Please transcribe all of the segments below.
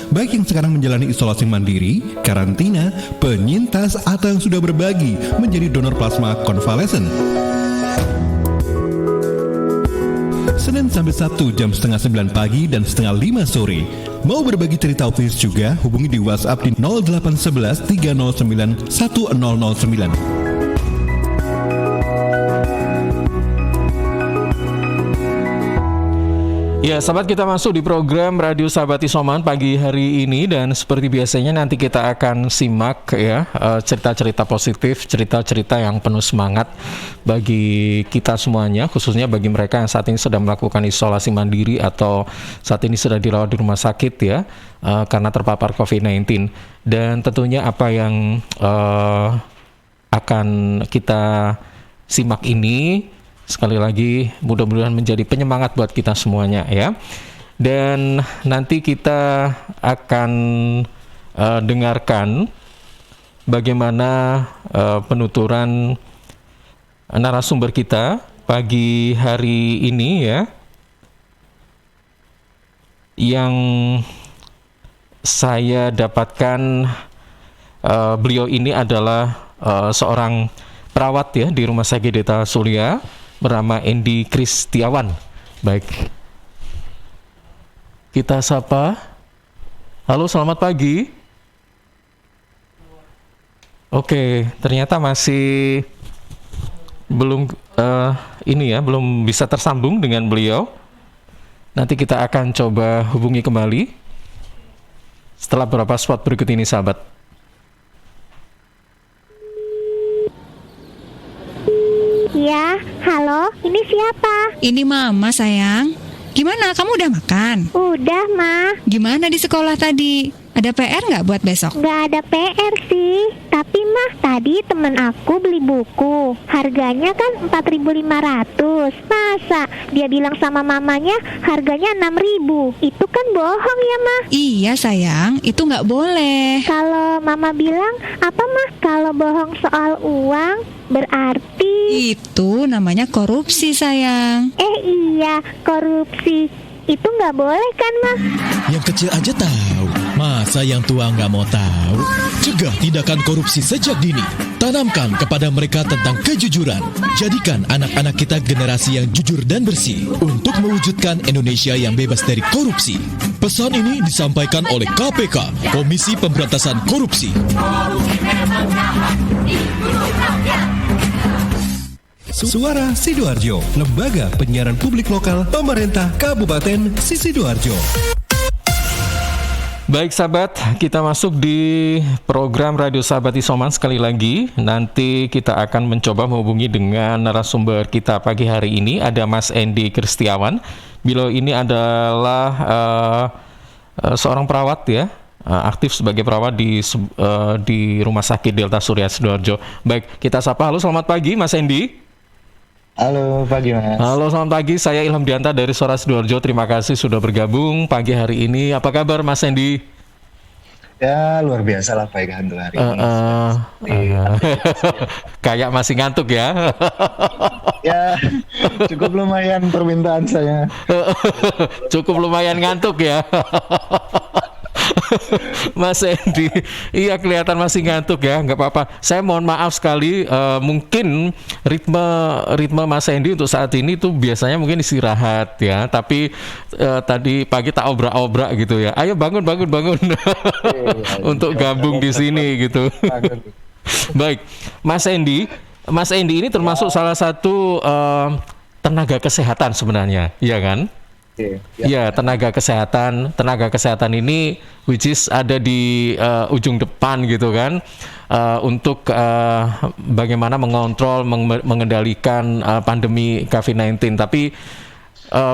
baik yang sekarang menjalani isolasi mandiri, karantina, penyintas, atau yang sudah berbagi menjadi donor plasma konvalesen. Senin sampai Sabtu jam setengah 9 pagi dan setengah 5 sore. Mau berbagi cerita autis juga, hubungi di WhatsApp di 0811 309 1009. Ya, sahabat, kita masuk di program Radio Sahabat Isoman pagi hari ini, dan seperti biasanya nanti kita akan simak ya cerita-cerita positif, cerita-cerita yang penuh semangat bagi kita semuanya, khususnya bagi mereka yang saat ini sedang melakukan isolasi mandiri atau saat ini sedang dirawat di rumah sakit ya karena terpapar COVID-19. Dan tentunya apa yang akan kita simak ini sekali lagi mudah-mudahan menjadi penyemangat buat kita semuanya ya. Dan nanti kita akan dengarkan bagaimana penuturan narasumber kita pagi hari ini ya, yang saya dapatkan. Beliau ini adalah seorang perawat ya di Rumah Sakit Delta Surya, bernama Andy Kristiawan. Baik, kita sapa. Halo, selamat pagi. Oke, ternyata masih belum belum bisa tersambung dengan beliau. Nanti kita akan coba hubungi kembali setelah beberapa spot berikut ini, sahabat. Ya, halo, ini siapa? Ini Mama, sayang. Gimana, kamu udah makan? Udah, Ma. Gimana di sekolah tadi? Ada PR nggak buat besok? Nggak ada PR sih. Tapi, Mah, tadi temen aku beli buku. Harganya kan 4.500. Masa dia bilang sama mamanya harganya 6.000? Itu kan bohong ya, Mah? Iya, sayang. Itu nggak boleh. Kalau Mama bilang, apa, Mah? Kalau bohong soal uang, berarti... Itu namanya korupsi, sayang. Iya, korupsi. Itu nggak boleh kan, Mah? Yang kecil aja tahu. Masa yang tua nggak mau tahu? Cegah tindakan korupsi sejak dini. Tanamkan kepada mereka tentang kejujuran. Jadikan anak-anak kita generasi yang jujur dan bersih untuk mewujudkan Indonesia yang bebas dari korupsi. Pesan ini disampaikan oleh KPK, Komisi Pemberantasan Korupsi. Suara Sidoarjo, Lembaga Penyiaran Publik Lokal Pemerintah Kabupaten Sidoarjo. Baik, sahabat, kita masuk di program Radio Sahabat Isoman sekali lagi. Nanti kita akan mencoba menghubungi dengan narasumber kita pagi hari ini. Ada Mas Andy Kristiawan. Beliau ini adalah seorang perawat ya, aktif sebagai perawat di Rumah Sakit Delta Surya Sidoarjo. Baik, kita sapa. Halo, selamat pagi Mas Andy. Halo, pagi Mas. Halo, selamat pagi. Saya Ilham Dianta dari Suara Sidoarjo. Terima kasih sudah bergabung pagi hari ini. Apa kabar Mas Andy? Ya, luar biasa lah baik untuk hari ini. Kayak masih ngantuk ya? Ya, cukup lumayan permintaan saya. Cukup lumayan ngantuk ya? Mas Andy, iya kelihatan masih ngantuk ya, nggak apa-apa. Saya mohon maaf sekali, mungkin ritme Mas Andy untuk saat ini tuh biasanya mungkin istirahat ya, tapi tadi pagi tak obrak-obrak gitu ya. Ayo bangun untuk gabung di sini gitu. Baik, Mas Andy ini termasuk salah satu tenaga kesehatan sebenarnya, iya kan? Ya, tenaga kesehatan ini which is ada di ujung depan gitu kan, untuk bagaimana mengontrol, mengendalikan pandemi COVID-19. Tapi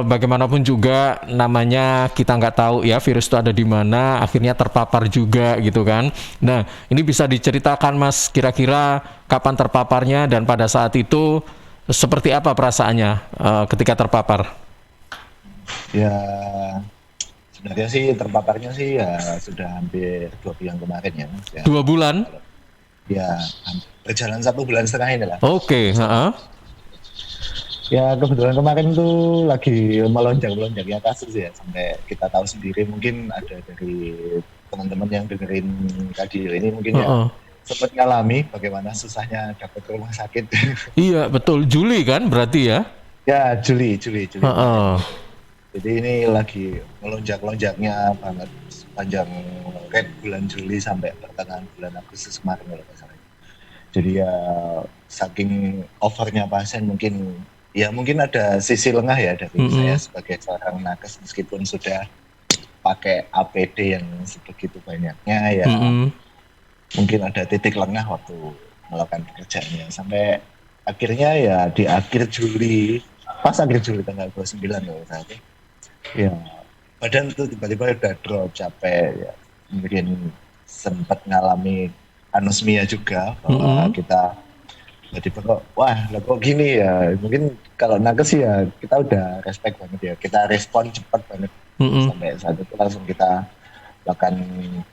bagaimanapun juga namanya kita nggak tahu ya virus itu ada di mana, akhirnya terpapar juga gitu kan. Nah, ini bisa diceritakan Mas, kira-kira kapan terpaparnya dan pada saat itu seperti apa perasaannya ketika terpapar? Ya, sebenarnya sih terpaparnya sih ya sudah hampir 2 bulan kemarin ya Mas. Ya. 2 bulan? Ya, berjalan 1,5 bulan ini lah. Oke, Ya kebetulan kemarin tuh lagi melonjak-melonjaknya kasus ya, sampai kita tahu sendiri mungkin ada dari teman-teman yang dengerin radio ini mungkin ya Heeh. sempat ngalami bagaimana susahnya dapat ke rumah sakit. Iya, betul. Juli kan berarti ya? Ya Juli. Heeh. Jadi ini lagi melonjak-lonjaknya banget sepanjang red bulan Juli sampai pertengahan bulan Agustus kemarin kalau nggak salah. Jadi ya saking overnya pasien mungkin ada sisi lengah ya dari saya sebagai seorang nakes meskipun sudah pakai APD yang sebegitu banyaknya ya mungkin ada titik lengah waktu melakukan pekerjaannya sampai akhirnya ya di akhir Juli tanggal 29 kalau saat ya badan tuh tiba-tiba udah drop capek ya mungkin sempat ngalami anosmia juga bahwa kita tiba-tiba kok gini ya mungkin kalau nakes sih ya kita udah respect banget ya kita respon cepat banget sampai saat itu langsung kita lakukan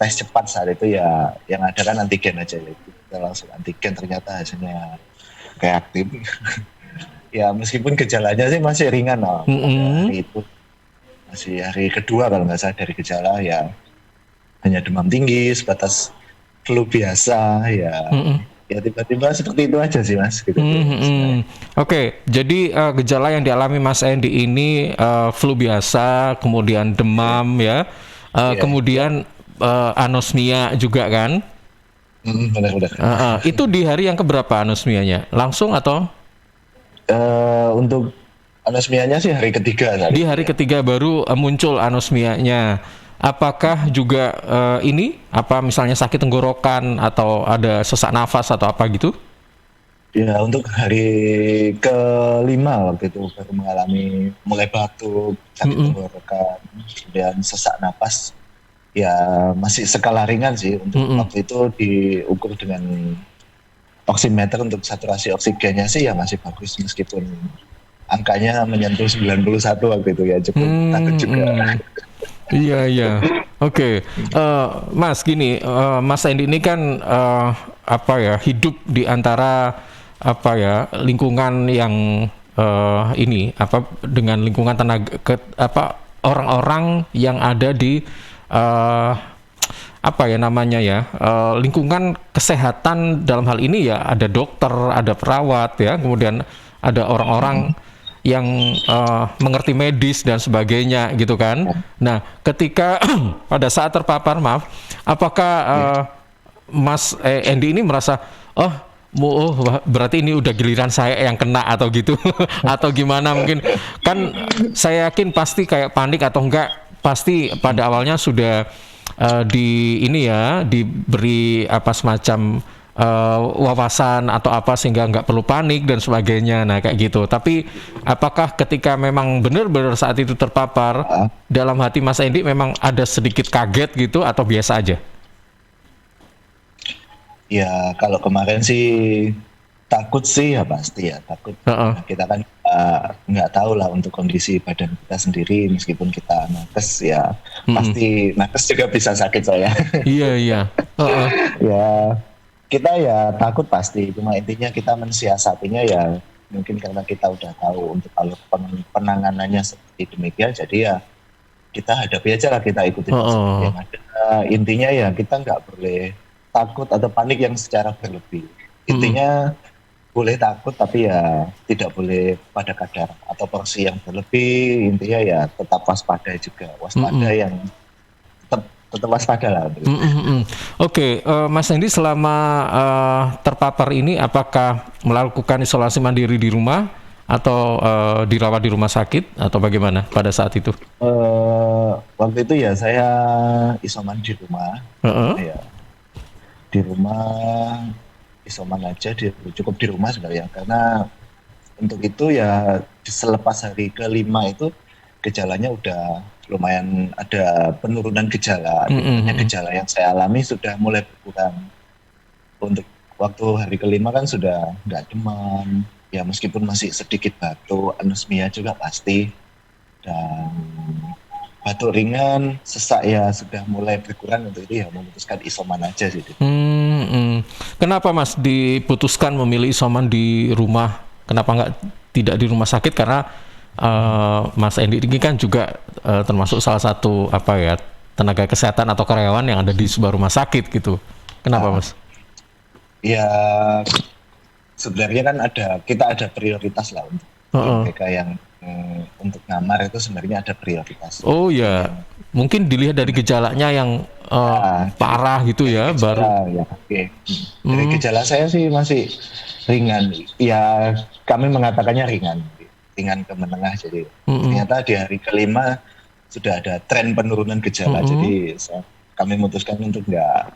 tes cepat saat itu ya yang ada kan antigen aja ya kita langsung antigen ternyata hasilnya reaktif. Ya meskipun gejalanya sih masih ringan loh hari itu masih hari kedua kalau nggak salah dari gejala ya hanya demam tinggi sebatas flu biasa ya. Ya tiba-tiba seperti itu aja sih mas gitu. Oke, jadi gejala yang dialami Mas Endi ini flu biasa, kemudian demam ya, kemudian anosmia juga kan? Benar. Itu di hari yang keberapa anosmianya? Langsung atau? Untuk anosmianya sih hari ketiga tadi. Di hari ketiga baru muncul anosmianya. Apakah juga misalnya sakit tenggorokan atau ada sesak nafas atau apa gitu? Ya untuk hari kelima waktu itu baru mengalami mulai batuk, sakit tenggorokan, kemudian sesak napas. Ya masih skala ringan sih untuk waktu itu diukur dengan oximeter untuk saturasi oksigennya sih ya masih bagus meskipun angkanya menyentuh 91 waktu itu ya cukup takut juga. Iya. Oke. Mas gini, Mas Endi ini kan hidup di antara lingkungan yang dengan lingkungan orang-orang yang ada di lingkungan kesehatan dalam hal ini ya ada dokter, ada perawat ya, kemudian ada orang-orang yang mengerti medis dan sebagainya gitu kan. Nah, ketika pada saat terpapar, apakah Mas Endi ini merasa berarti ini udah giliran saya yang kena atau gitu atau gimana mungkin kan saya yakin pasti kayak panik atau enggak pasti pada awalnya sudah diberi semacam wawasan atau apa sehingga nggak perlu panik dan sebagainya. Nah kayak gitu. Tapi apakah ketika memang benar-benar saat itu terpapar dalam hati Mas Endi memang ada sedikit kaget gitu atau biasa aja? Ya kalau kemarin sih takut sih ya pasti ya takut. Nah, kita kan nggak tahu lah untuk kondisi badan kita sendiri meskipun kita nakes ya pasti nakes juga bisa sakit soalnya. Iya. Ya kita ya takut pasti, cuma intinya kita mensiasatinya ya mungkin karena kita udah tahu untuk alur penanganannya seperti demikian, jadi ya kita hadapi aja lah, kita ikuti yang ada. Intinya ya kita nggak boleh takut atau panik yang secara berlebih. Intinya boleh takut tapi ya tidak boleh pada kadar atau porsi yang berlebih. Intinya ya tetap waspada juga, yang tetap waspada lah. Oke, Mas Endi selama terpapar ini apakah melakukan isolasi mandiri di rumah atau dirawat di rumah sakit atau bagaimana pada saat itu? Waktu itu ya saya isoman di rumah, ya di rumah isoman aja, cukup di rumah sebenarnya karena untuk itu ya selepas hari kelima itu gejalanya udah lumayan ada penurunan gejala. Gejala yang saya alami sudah mulai berkurang. Untuk waktu hari kelima kan sudah nggak demam, ya meskipun masih sedikit batuk, anosmia juga pasti, dan batuk ringan, sesak ya sudah mulai berkurang. Untuk itu ya memutuskan isoman aja sih. Kenapa Mas diputuskan memilih isoman di rumah? Kenapa nggak tidak di rumah sakit karena Mas Endi ini kan juga termasuk salah satu tenaga kesehatan atau karyawan yang ada di sebuah rumah sakit gitu. Kenapa, Mas? Ya sebenarnya kan kita ada prioritas lah untuk mereka yang untuk ngamar itu sebenarnya ada prioritas. Oh ya, mungkin dilihat dari gejalanya yang parah gitu ya, baru. Ya, oke. Dari gejala saya sih masih ringan. Ya kami mengatakannya ringan ke menengah. Jadi ternyata di hari kelima sudah ada tren penurunan gejala. Jadi kami memutuskan untuk nggak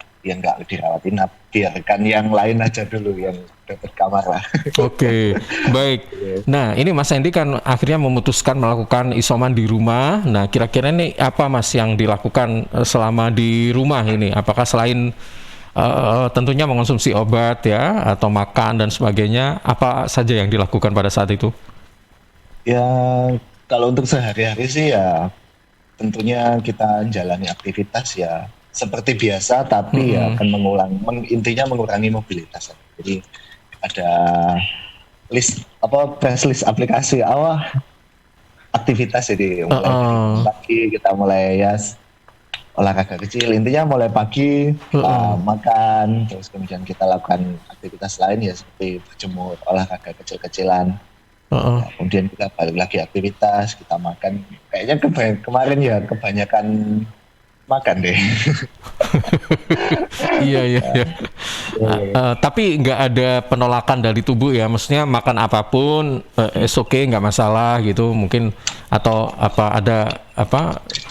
dirawat inap, biarkan yang lain aja dulu yang dapat kamar lah. Oke, baik. Nah, ini Mas Endi kan akhirnya memutuskan melakukan isoman di rumah. Nah, kira-kira ini apa Mas yang dilakukan selama di rumah ini? Apakah selain tentunya mengonsumsi obat ya, atau makan dan sebagainya, apa saja yang dilakukan pada saat itu? Ya, kalau untuk sehari-hari sih ya tentunya kita jalani aktivitas ya seperti biasa, tapi ya akan intinya mengurangi mobilitas. Jadi ada press list aplikasi aktivitas, jadi mulai pagi kita mulai ya olahraga kecil, intinya mulai pagi makan, terus kemudian kita lakukan aktivitas lain ya seperti berjemur, olahraga kecil-kecilan. Ya, kemudian kita balik lagi aktivitas, kita makan. Kayaknya kemarin ya kebanyakan makan deh. Iya. Tapi nggak ada penolakan dari tubuh ya, maksudnya makan apapun oke, nggak masalah gitu mungkin, atau ada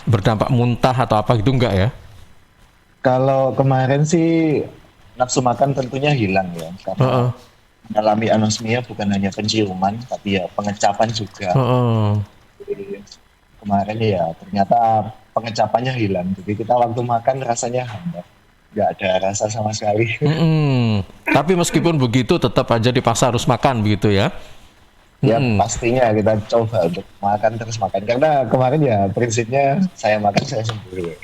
berdampak muntah atau apa gitu, nggak ya? Kalau kemarin sih nafsu makan tentunya hilang ya, karena mengalami anosmia bukan hanya penciuman tapi ya pengecapan juga. Jadi, kemarin ya ternyata pengecapannya hilang, jadi kita waktu makan rasanya hambar, nggak ada rasa sama sekali. Tapi meskipun begitu tetap aja dipaksa harus makan begitu ya? Ya pastinya kita coba untuk makan terus makan, karena kemarin ya prinsipnya saya makan saya sembuh.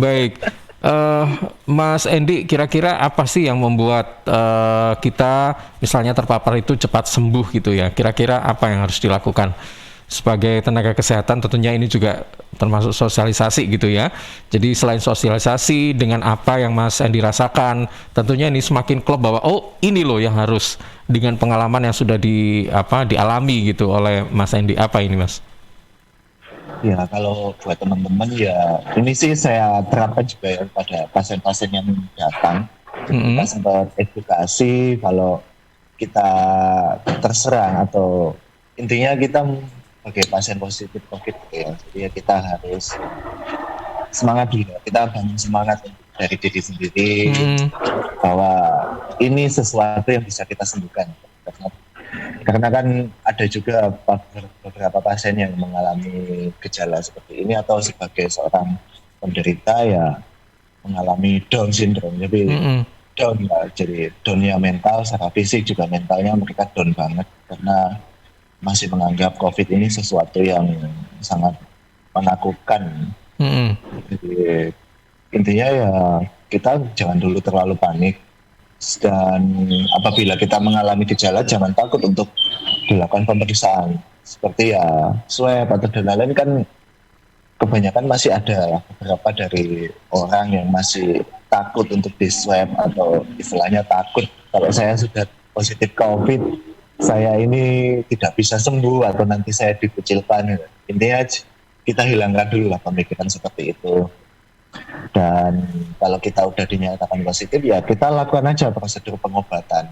Baik, Mas Endi, kira-kira apa sih yang membuat kita misalnya terpapar itu cepat sembuh gitu ya? Kira-kira apa yang harus dilakukan? Sebagai tenaga kesehatan tentunya ini juga termasuk sosialisasi gitu ya. Jadi selain sosialisasi dengan apa yang Mas Endi rasakan, tentunya ini semakin klop bahwa ini loh yang harus dengan pengalaman yang sudah dialami gitu oleh Mas Endi. Apa ini, Mas? Ya kalau buat teman-teman ya ini sih saya terapkan juga ya pada pasien-pasien yang datang. Kita sempat edukasi kalau kita terserang atau intinya kita sebagai pasien positif COVID ya, jadi ya kita harus semangat dulu, kita bangun semangat dari diri sendiri bahwa ini sesuatu yang bisa kita sembuhkan, karena kan ada juga beberapa pasien yang mengalami gejala seperti ini atau sebagai seorang penderita ya mengalami Down syndrome, jadi down ya, jadi downnya mental, secara fisik juga mentalnya mereka down banget karena masih menganggap COVID ini sesuatu yang sangat menakutkan. Jadi intinya ya kita jangan dulu terlalu panik, dan apabila kita mengalami gejala jangan takut untuk dilakukan pemeriksaan seperti ya swab atau dan lain-lain. Kan kebanyakan masih ada beberapa dari orang yang masih takut untuk di swab atau istilahnya takut kalau saya sudah positif COVID saya ini tidak bisa sembuh atau nanti saya dikucilkan. Intinya kita hilangkan dulu lah pemikiran seperti itu. Dan kalau kita udah dinyatakan positif ya kita lakukan aja prosedur pengobatan.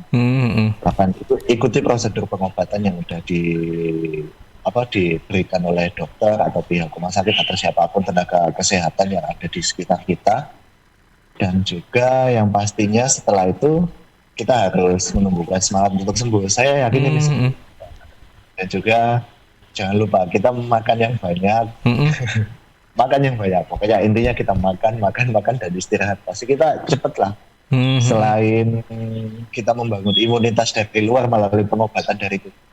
Bahkan itu ikuti prosedur pengobatan yang udah diberikan oleh dokter atau pihak rumah sakit atau siapapun tenaga kesehatan yang ada di sekitar kita. Dan juga yang pastinya setelah itu kita harus menumbuhkan semangat untuk sembuh. Saya yakin ini sembuh. Dan juga jangan lupa kita makan yang banyak. Makan yang banyak. Pokoknya intinya kita makan dan istirahat. Pasti kita cepet lah. Selain kita membangun imunitas dari luar melalui pengobatan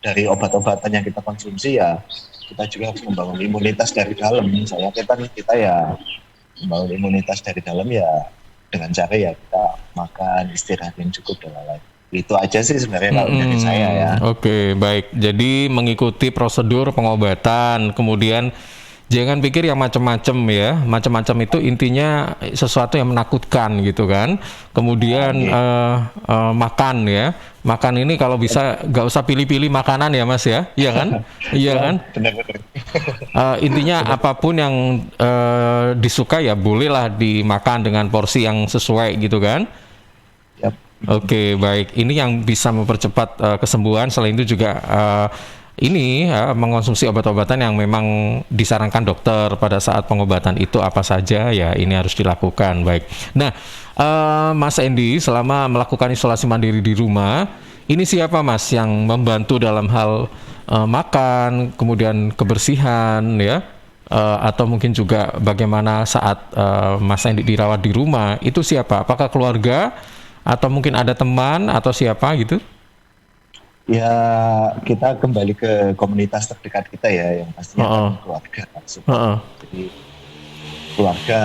dari obat-obatan yang kita konsumsi ya, kita juga harus membangun imunitas dari dalam. Misalnya kita ya membangun imunitas dari dalam ya dengan cara ya kita makan, istirahat yang cukup dan lain-lain. Itu aja sih sebenarnya kalau dari saya ya. Oke, baik. Jadi mengikuti prosedur pengobatan, kemudian jangan pikir yang macam-macam ya. Macam-macam itu intinya sesuatu yang menakutkan gitu kan. Kemudian makan ya. Makan ini kalau bisa nggak usah pilih-pilih makanan ya Mas ya. Iya kan? Iya kan? Benar-benar. Intinya apapun yang disuka ya bolehlah dimakan dengan porsi yang sesuai gitu kan. Yap. Oke, baik. Ini yang bisa mempercepat kesembuhan. Selain itu juga mengonsumsi obat-obatan yang memang disarankan dokter pada saat pengobatan itu apa saja ya ini harus dilakukan. Baik. Nah, Mas Endi selama melakukan isolasi mandiri di rumah, ini siapa Mas yang membantu dalam hal makan, kemudian kebersihan ya? Atau mungkin juga bagaimana saat Mas Endi dirawat di rumah, itu siapa? Apakah keluarga? Atau mungkin ada teman atau siapa gitu? Ya kita kembali ke komunitas terdekat kita ya, yang pastinya keluarga langsung. Jadi keluarga,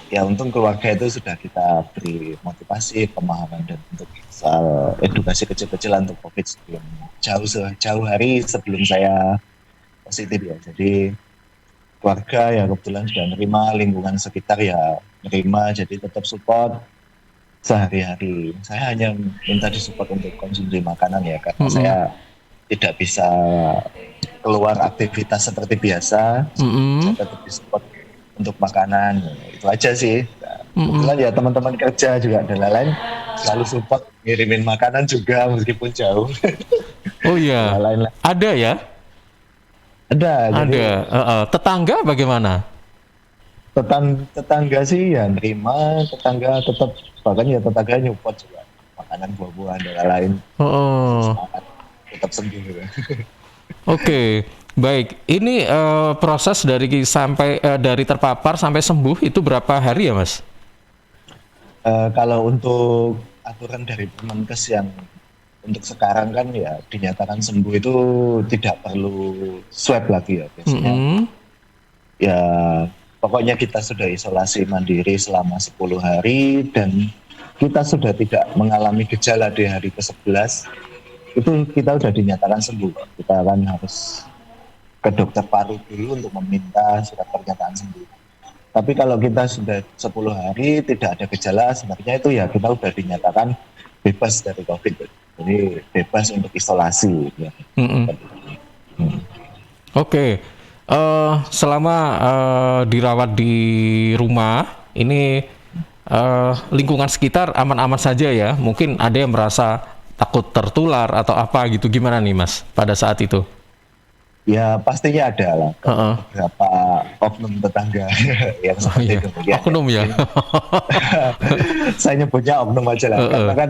ya untung keluarga itu sudah kita beri motivasi, pemahaman dan untuk soal edukasi kecil-kecilan untuk COVID sebelum jauh hari sebelum saya positif ya. Jadi keluarga ya kebetulan sudah menerima, lingkungan sekitar ya menerima, jadi tetap support. Sehari-hari saya hanya minta disupport untuk konsumsi makanan ya, karena saya tidak bisa keluar aktivitas seperti biasa. Saya tetap disupport untuk makanan, itu aja sih. Kebetulan ya teman-teman kerja juga dan lain-lain selalu support ngirimin makanan juga meskipun jauh. Oh iya, ada ya? Ada. Jadi, tetangga bagaimana? Tetangga sih ya nerima, tetangga tetap, bahkan ya tetangga nyupport juga makanan, buah-buahan dan lain-lain. Semangat tetap sembuh juga. Oke, baik. Ini proses dari terpapar sampai sembuh itu berapa hari ya Mas? Kalau untuk aturan dari Permenkes yang untuk sekarang kan ya dinyatakan sembuh itu tidak perlu swab lagi ya biasanya. Ya pokoknya kita sudah isolasi mandiri selama 10 hari dan kita sudah tidak mengalami gejala di hari ke-11, itu kita sudah dinyatakan sembuh. Kita akan harus ke dokter paru dulu untuk meminta surat pernyataan sembuh. Tapi kalau kita sudah 10 hari tidak ada gejala, sebenarnya itu ya kita sudah dinyatakan bebas dari COVID. Jadi bebas untuk isolasi. Ya. Oke. Selama dirawat di rumah, ini lingkungan sekitar aman-aman saja ya? Mungkin ada yang merasa takut tertular atau apa gitu, gimana nih Mas pada saat itu? Ya pastinya ada lah, beberapa oknum tetangga yang seperti itu. Oknum ya? Saya nyebutnya oknum aja lah, karena kan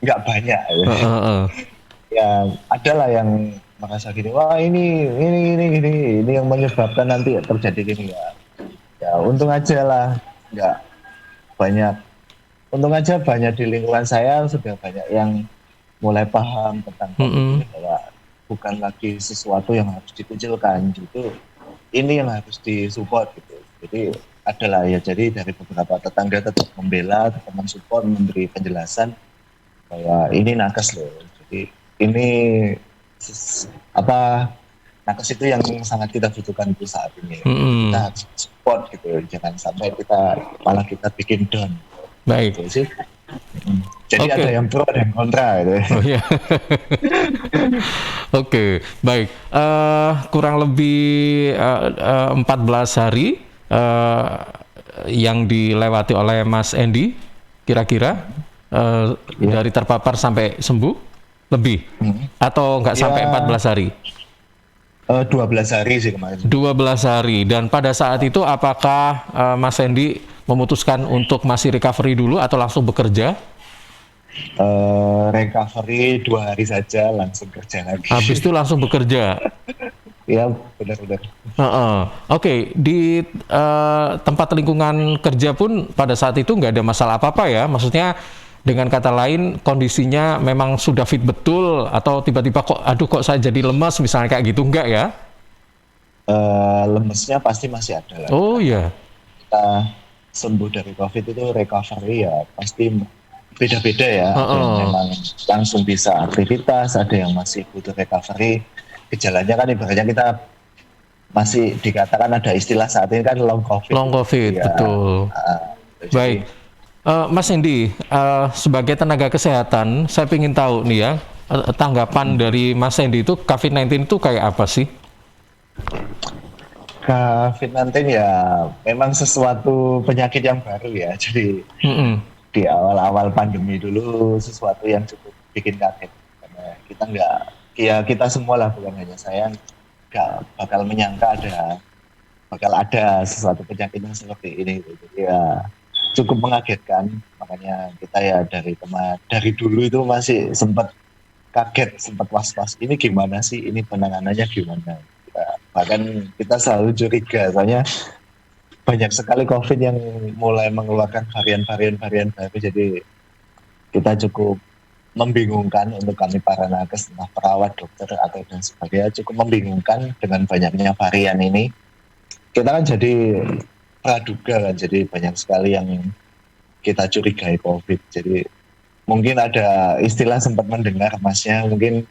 nggak banyak. Ya ada lah yang merasa gini, wah ini yang menyebabkan nanti terjadi gini ya. Ya untung aja lah, nggak banyak. Untung aja banyak di lingkungan saya sudah banyak yang mulai paham tentang bahwa bukan lagi sesuatu yang harus dikucilkan, gitu. Ini yang harus disupport gitu. Jadi adalah ya, jadi dari beberapa tetangga tetap membela, tetap mensupport, memberi penjelasan bahwa ini nakes loh. Jadi ini nakes itu yang sangat kita butuhkan untuk saat ini. Kita harus support gitu, jangan sampai malah kita bikin down. Baik. Gitu sih. Jadi ada yang pro ada yang kontra gitu. Oh iya. Oke, baik. Kurang lebih 14 hari yang dilewati oleh Mas Endi, kira-kira dari terpapar sampai sembuh lebih atau nggak sampai 14 hari? 12 hari sih kemarin. 12 hari. Dan pada saat itu apakah Mas Endi memutuskan untuk masih recovery dulu atau langsung bekerja? Recovery 2 hari saja, langsung kerja lagi. Habis itu langsung bekerja? Ya, benar-benar. Oke, di tempat lingkungan kerja pun pada saat itu nggak ada masalah apa-apa ya? Maksudnya dengan kata lain kondisinya memang sudah fit betul atau tiba-tiba kok saya jadi lemas misalnya kayak gitu, enggak ya? Lemesnya pasti masih ada lah. Oh iya. Kita sembuh dari COVID itu recovery ya pasti beda-beda ya. Ada yang memang langsung bisa aktivitas, ada yang masih butuh recovery. Gejalanya kan ibaratnya kita masih dikatakan ada istilah saat ini kan long COVID. Long COVID, ya, betul. Baik, Mas Hendy, sebagai tenaga kesehatan, saya ingin tahu nih ya, tanggapan dari Mas Hendy itu COVID-19 itu kayak apa sih? COVID-19 ya memang sesuatu penyakit yang baru ya. Jadi di awal-awal pandemi dulu sesuatu yang cukup bikin kaget. Karena kita kita semua lah, bukan hanya saya, nggak bakal menyangka bakal ada sesuatu penyakit yang seperti ini. Jadi ya cukup mengagetkan. Makanya kita ya dari dulu itu masih sempat kaget, sempat was-was. Ini gimana sih? Ini penanganannya gimana? Bahkan kita selalu curiga, soalnya banyak sekali COVID yang mulai mengeluarkan varian-varian baru. Jadi kita cukup membingungkan untuk kami para nakes, entah perawat, dokter, atau dan sebagainya, cukup membingungkan dengan banyaknya varian ini. Kita kan jadi praduga kan, jadi banyak sekali yang kita curigai COVID. Jadi mungkin ada istilah sempat mendengar masnya, mungkin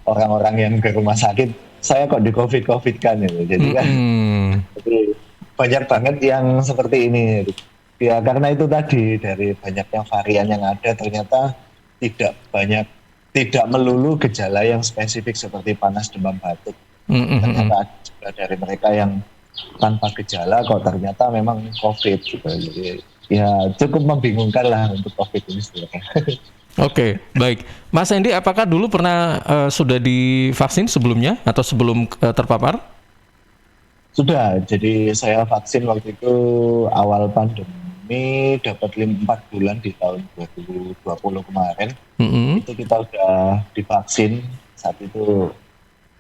orang-orang yang ke rumah sakit, saya kok di COVID kan gitu. Jadi kan jadi banyak banget yang seperti ini. Ya karena itu tadi, dari banyaknya varian yang ada, ternyata tidak melulu gejala yang spesifik seperti panas, demam, batuk. Ternyata ada juga dari mereka yang tanpa gejala kok ternyata memang COVID gitu. Jadi ya cukup membingungkan lah untuk COVID ini sebenarnya. Oke, baik. Mas Hendy, apakah dulu pernah sudah divaksin sebelumnya atau sebelum terpapar? Sudah, jadi saya vaksin waktu itu awal pandemi, dapat 4 bulan di tahun 2020 kemarin. Itu kita udah divaksin, saat itu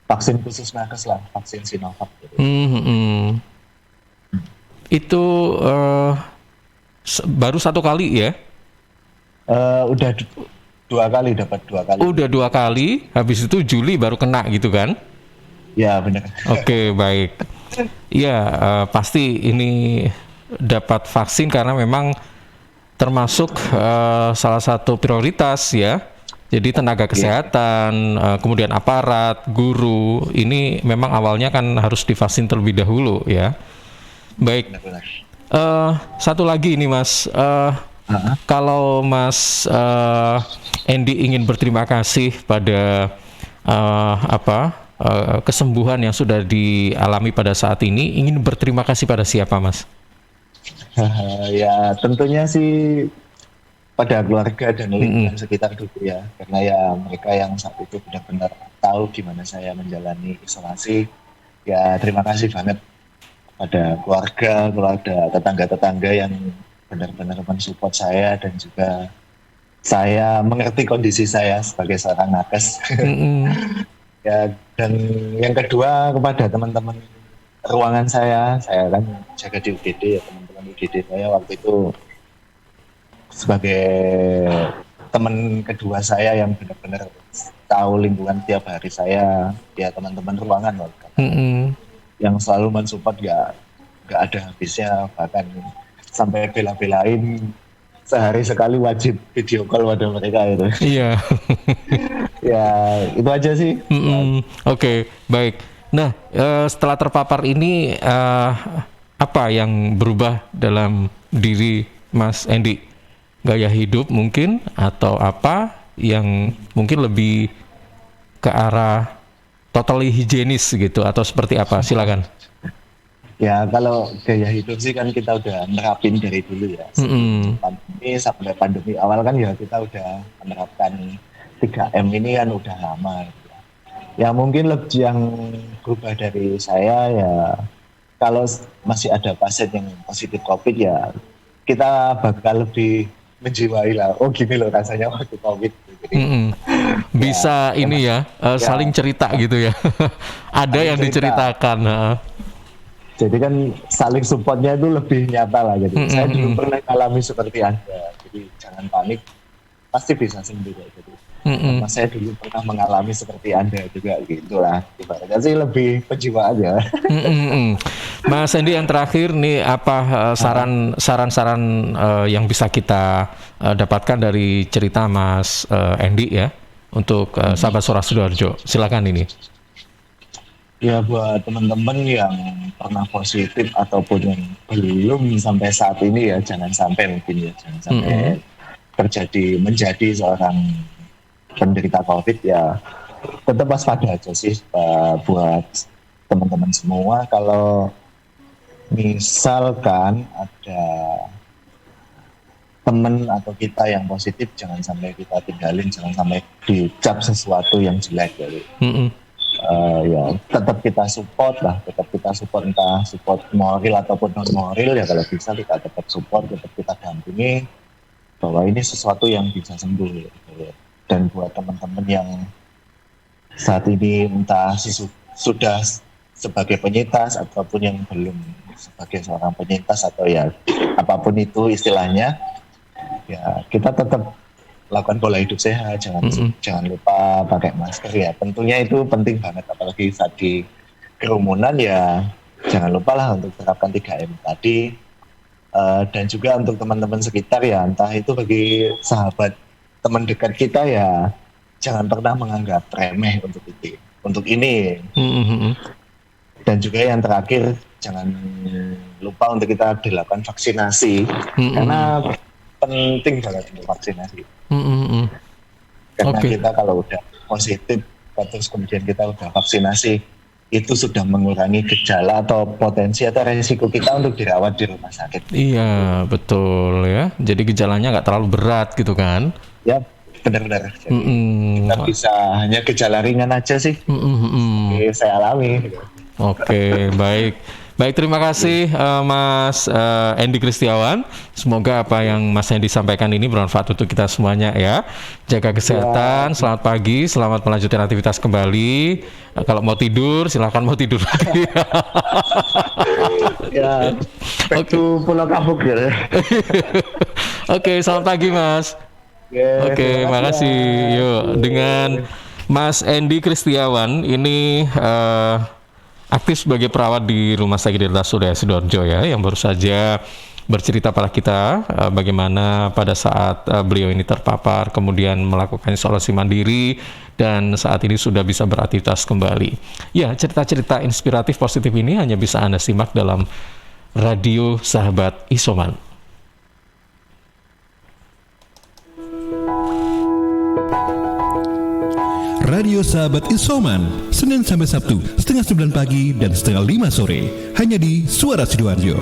vaksin khusus nakes lah, vaksin Sinovac. Gitu. Itu baru 1 kali ya? Udah 2 kali, dapat 2 kali. Udah 2 kali, habis itu Juli baru kena gitu kan? Ya benar. Oke, baik. Ya, pasti ini dapat vaksin karena memang termasuk salah satu prioritas ya. Jadi tenaga kesehatan, kemudian aparat, guru, ini memang awalnya kan harus divaksin terlebih dahulu ya. Baik. Satu lagi ini Mas. Kalau Mas Hendy ingin berterima kasih pada kesembuhan yang sudah dialami pada saat ini, ingin berterima kasih pada siapa Mas? Ya tentunya sih pada keluarga dan lingkungan sekitar dulu ya, karena ya mereka yang saat itu benar-benar tahu gimana saya menjalani isolasi. Ya terima kasih banget pada keluarga, tetangga-tetangga yang benar-benar mensupport saya, dan juga saya mengerti kondisi saya sebagai seorang nakes. Ya, dan yang kedua kepada teman-teman ruangan saya kan jaga di UGD ya, teman-teman UGD saya waktu itu sebagai teman kedua saya yang benar-benar tahu lingkungan tiap hari saya, ya teman-teman ruangan yang selalu mensupport, nggak ada habisnya, bahkan sampai bela-belain sehari sekali wajib video call pada mereka itu. Iya. Ya itu aja sih. Oke, baik. Nah, setelah terpapar ini apa yang berubah dalam diri Mas Hendy? Gaya hidup mungkin, atau apa yang mungkin lebih ke arah totally higienis gitu, atau seperti apa? Silakan. Ya kalau gaya hidup sih kan kita udah nerapin dari dulu ya. Pandemi sampai pandemi awal kan ya kita udah menerapkan 3M ini kan udah lama. Ya mungkin lebih yang berubah dari saya ya, kalau masih ada pasien yang positif COVID ya kita bakal lebih menjiwai lah. Oh gini loh rasanya waktu COVID. Bisa ya, ini ya, saling cerita gitu ya. Ada yang diceritakan. Jadi kan saling supportnya itu lebih nyata lah. Jadi saya dulu pernah alami seperti Anda. Jadi jangan panik, pasti bisa sembuh. Jadi Karena saya dulu pernah mengalami seperti Anda juga gitulah. Ibaratnya sih lebih pejiwa aja. Mas Hendy, yang terakhir nih, apa saran-saran yang bisa kita dapatkan dari cerita Mas Hendy ya untuk sahabat Suara Sidoarjo? Silakan ini. Ya, buat teman-teman yang pernah positif ataupun yang belum sampai saat ini ya, jangan sampai menjadi seorang penderita COVID ya. Tetap waspada aja sih buat teman-teman semua. Kalau misalkan ada teman atau kita yang positif, jangan sampai kita tinggalin, jangan sampai dicap sesuatu yang jelek gitu. Ya tetap kita support lah, entah support moral ataupun non moral ya, kalau bisa kita tetap support, tetap kita dampingi bahwa ini sesuatu yang bisa sembuh gitu. Dan buat teman-teman yang saat ini entah sudah sebagai penyintas ataupun yang belum sebagai seorang penyintas atau ya apapun itu istilahnya, ya kita tetap lakukan pola hidup sehat, jangan lupa pakai masker ya, tentunya itu penting banget, apalagi saat di kerumunan ya jangan lupa lah untuk terapkan 3M tadi. Dan juga untuk teman-teman sekitar ya, entah itu bagi sahabat teman dekat kita ya, jangan pernah menganggap remeh untuk ini. Dan juga yang terakhir, jangan lupa untuk kita dilakukan vaksinasi, karena penting banget untuk vaksinasi. Karena kita kalau udah positif terus kemudian kita udah vaksinasi, itu sudah mengurangi gejala atau potensi atau resiko kita untuk dirawat di rumah sakit. Iya, betul ya. Jadi gejalanya nggak terlalu berat gitu kan? Ya, benar-benar. Kita bisa hanya gejala ringan aja sih. Saya alami. Oke, baik. Baik, terima kasih Mas Hendy Kristiawan. Semoga apa yang Mas Hendy sampaikan ini bermanfaat untuk kita semuanya ya. Jaga kesehatan, selamat pagi, selamat melanjutkan aktivitas kembali. Kalau mau tidur, silahkan mau tidur lagi. Ya, back to Pulau Kapuk ya. Oke, selamat pagi Mas. Oke, makasih. Yuk, dengan Mas Hendy Kristiawan ini aktif sebagai perawat di Rumah Sakit Delta Surya Sidoarjo ya, yang baru saja bercerita pada kita bagaimana pada saat beliau ini terpapar, kemudian melakukan isolasi mandiri, dan saat ini sudah bisa beraktivitas kembali. Ya, cerita-cerita inspiratif positif ini hanya bisa Anda simak dalam Radio Sahabat Isoman. Radio Sahabat Isoman, Senin sampai Sabtu, 8:30 pagi dan 5:30 sore, hanya di Suara Sidoarjo.